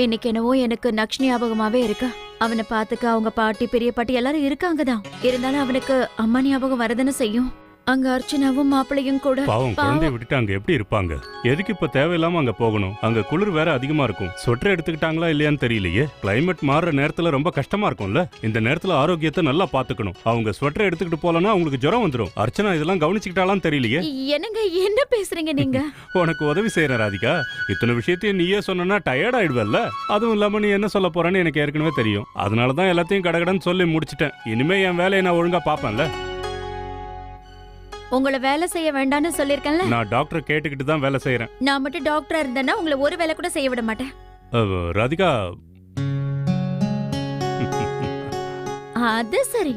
இன்னைக்கு என்னவோ எனக்கு நக்ஷ் ஞாபகமாவே இருக்கு. அவனை பாத்துக்க அவங்க பாட்டி பெரிய பாட்டி எல்லாரும் இருக்காங்கதான். இருந்தாலும் அவனுக்கு அம்மா ஞாபகம் வரதுன்னு செய்யும். அங்க அர்ச்சனாவும் மாப்பிளையும் கூட பாவம் குழந்தைய விட்டுட்டு அங்க எப்படி இருப்பாங்க? எதுக்கு இப்ப தேவையில்லாம அங்க போகணும்? அங்க குளிர் வேற அதிகமா இருக்கும். ஸ்வெட்டர் எடுத்துக்கிட்டாங்களா இல்லையான்னு தெரியலையே. கிளைமேட் மாறுற நேரத்துல ரொம்ப கஷ்டமா இருக்கும்ல. இந்த நேரத்துல ஆரோக்கியத்தை நல்லா பாத்துக்கணும். அவங்க ஸ்வெட்டர் எடுத்துக்கிட்டு போலன்னா அவங்களுக்கு ஜுரம் வந்துடும். அர்ச்சனா இதெல்லாம் கவனிச்சுக்கிட்டாலாம் தெரியலையே. என்னங்க என்ன பேசுறீங்க நீங்க? உனக்கு உதவி செய்யற ராதிகா. இத்தனை விஷயத்தையும் நீயே சொன்னா டயர்ட் ஆயிடுவல்ல. அதுவும் இல்லாம நீ என்ன சொல்ல போறேன்னு எனக்கு ஏற்கனவே தெரியும். அதனாலதான் எல்லாத்தையும் கடகடன்னு சொல்லி முடிச்சிட்டேன். இனிமே என் வேலையை நான் ஒழுங்கா பாப்பேன்ல. உங்களை வேலை செய்ய வேண்டாம்னு சொல்லிருக்கேன்ல. நான் டாக்டர் கேட்டுக்கிட்டு தான் வேலை செய்யறேன். நான் மட்டும் டாக்டரா இருந்தேன்னா உங்களை ஒரு வேலை கூட செய்ய விட மாட்டேன். ராதிகா, அது சரி.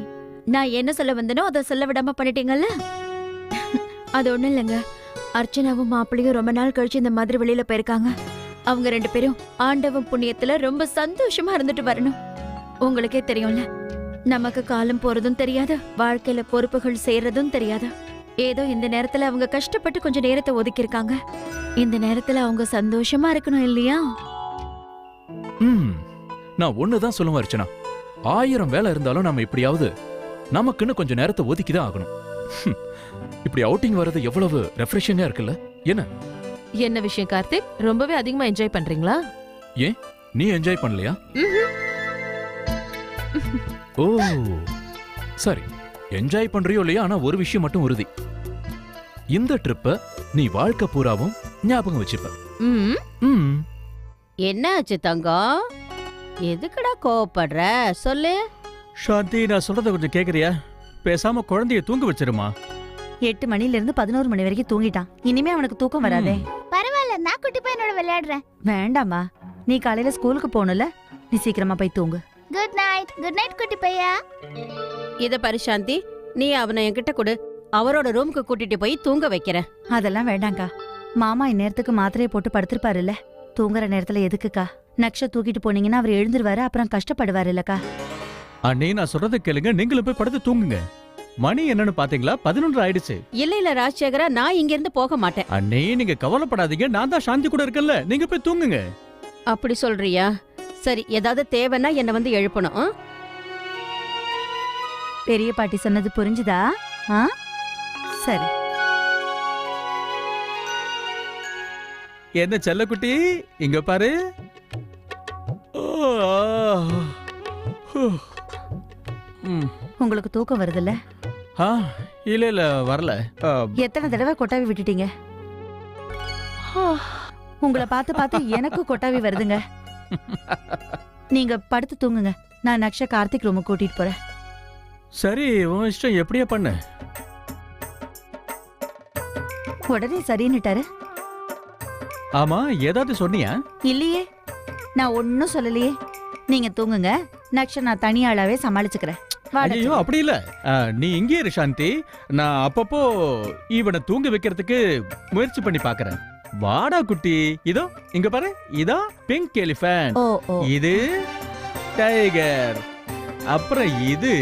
நான் என்ன சொல்ல வந்தனோ அதை சொல்ல விடாம பண்ணிட்டீங்கல்ல. அது ஒண்ணும் இல்லைங்க. அர்ச்சனாவும் மாப்பிளையும் ரொம்ப நாள் கழிச்சு இந்த மாதிரி வெளியில போயிருக்காங்க. அவங்க 2 பேரும் ஆண்டவன் புண்ணியத்துல ரொம்ப சந்தோஷமா இருந்துட்டு வரணும். உங்களுக்கே தெரியும்ல, நமக்கு காலம் போறதும் தெரியாது, வாழ்க்கையில பொறுப்புகள் செய்யறதும் தெரியாது. ஏதோ இந்த நேரத்துல அவங்க கஷ்டப்பட்டு கொஞ்சம் நேரத்தை ஒதுக்கி இருக்காங்க. இந்த நேரத்துல அவங்க சந்தோஷமா இருக்கணும் இல்லையா? நான் ஒண்ணுதான் சொல்லுவேன் அர்ச்சனா. 1000 வேலை இருந்தாலும் நம்ம இப்படியாவது நமக்குன்னு கொஞ்சம் நேரத்தை ஒதுக்கிதான் ஆகணும். இப்படி அவுட்டிங் வர்றது எவ்வளவு ரெஃப்ரெஷிங்கா இருக்குல்ல. என்ன விஷயம் கார்த்திக்? ரொம்பவே அதிகமா என்ஜாய் பண்றீங்களா? ஏன் நீ என்ஜாய் பண்ணலையா? ஓ சரி, என்ஜாய் பண்றியோ இல்லையா, ஆனா ஒரு விஷயம் மட்டும் உறுதி. இந்த ட்ரிப்ப நீ வாழ்க்கை பூராவும் ஞாபகம் வச்சுப்ப. என்ன ஆச்சு தங்கம்? எதுக்குடா கோவப்படுற? சொல்லு. சாந்தி, நான் சொல்றத கொஞ்சம் கேக்குறியா? பேசாம குழந்தைய தூங்க வச்சிருமா. 8 மணில இருந்து 11 மணி வரைக்கும் தூங்கிட்டான். இனிமே அவனுக்கு தூக்கம் வராதே. பரவாயில்ல, நான் குட்டி பையனோட விளையாடுறேன். வேண்டாமா, நீ காலையில ஸ்கூலுக்கு போகணும்ல, நீ சீக்கிரமா போய் தூங்கு. Good night. குட் நைட் குட்டி பையா. இத பாரு சாந்தி, நீ அவனை என்கிட்ட கொடு. அவரோட ரூமுக்கு கூட்டிட்டு போய் தூங்க வைக்கிறேன். அதெல்லாம் வேண்டாங்க்கா. மாமா இந்நேரத்துக்கு மாத்திரையை போட்டு படுத்திருப்பாருல்ல. தூங்குற நேரத்துல எதுக்குக்கா? நக்ஷ தூக்கிட்டு போனீங்கன்னா அவர் எழுந்துருவாரு, அப்புறம் கஷ்டப்படுவாரு இல்லக்கா. அண்ணே, நான் சொல்றத கேளுங்க. நீங்களும் போய் படுத்து தூங்குங்க. மணி என்னன்னு பாத்தீங்களா? 11 ஆயிடுச்சு. இல்ல ராஜசேகரா, நான் இங்க இருந்து போக மாட்டேன். அண்ணே, நீங்க கவலைப்படாதீங்க. நான் தான் சாந்தி கூட இருக்கேன்ல. நீங்க போய் தூங்குங்க. அப்படி சொல்றியா? சரி, ஏதாவது தேவைன்னா என்ன வந்து எழுப்பணும். பெரிய பாட்டி சொன்னது புரிஞ்சுதா? சரி. என்ன செல்லக்குட்டி, இங்க பாரு. உங்களுக்கு தூக்கம் வருதுல்ல? இல்ல வரல. எத்தனை தடவை கொட்டாவி விட்டுட்டீங்க? உங்களை பார்த்து பார்த்து எனக்கு கொட்டாவி வருதுங்க. நீங்க படுத்து தூங்குங்க. நான் நக்ஷ கார்த்திக் ரூமுக்கு கூட்டிட்டு போறேன். சரி, உன் இஷ்டம். எப்படியே பண்ணு. உடனே சரின்னுட்டாரு. ஆமா, ஏதாவது சொன்னியா? இல்லையே, நான் ஒன்னும் சொல்லலையே. நீங்க தூங்குங்க, நக்ஷ நான் தனியாளாவே சமாளிச்சுக்கிறேன். ஐயோ, அப்படி இல்ல. நீ இங்கே இரு சாந்தி. நான் அப்பப்போ இவனை தூங்க வைக்கிறதுக்கு முயற்சி பண்ணி பாக்குறேன். வாடா குட்டி. இதோ இங்க பாரு. இதோ பிங்க் எலிஃபண்ட். இது டைகர். அப்புறம் இது